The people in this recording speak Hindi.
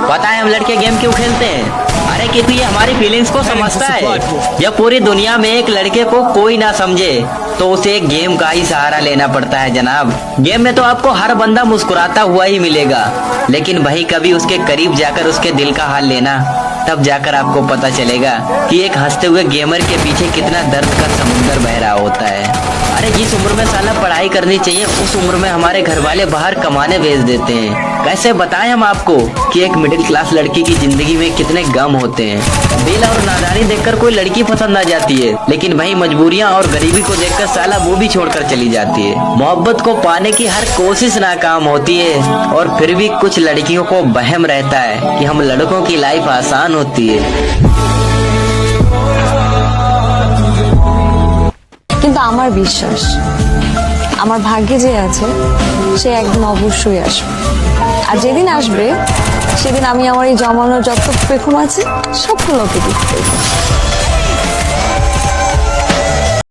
पता है हम लड़के गेम क्यों खेलते हैं? अरे क्योंकि ये हमारी फीलिंग्स को समझता है। जब पूरी दुनिया में एक लड़के को कोई ना समझे तो उसे एक गेम का ही सहारा लेना पड़ता है जनाब। गेम में तो आपको हर बंदा मुस्कुराता हुआ ही मिलेगा, लेकिन भाई कभी उसके करीब जाकर उसके दिल का हाल लेना, तब जाकर आपको पता चलेगा कि एक हंसते हुए गेमर के पीछे कितना दर्द का समुंदर बह रहा होता है। अरे जिस उम्र में साला पढ़ाई करनी चाहिए उस उम्र में हमारे घर वाले बाहर कमाने भेज देते हैं। कैसे बताएं हम आपको कि एक मिडिल क्लास लड़की की जिंदगी में कितने गम होते हैं। दिल और नादानी देखकर कोई लड़की पसंद आ जाती है, लेकिन भाई मजबूरियां और गरीबी को देखकर साला वो भी छोड़कर चली जाती है। मोहब्बत को पाने की हर कोशिश नाकाम होती है और फिर भी कुछ लड़कियों को वहम रहता है कि हम लड़कों की लाइफ आसान होती है। কিন্তু আমার বিশ্বাস আমার ভাগ্যে যে আছে সে একদিন অবশ্যই আসবে। আর যেদিন আসবে সেদিন আমি আমার এই জমানোর যত পেখম আছে সবগুলোকে দিতে দেবো।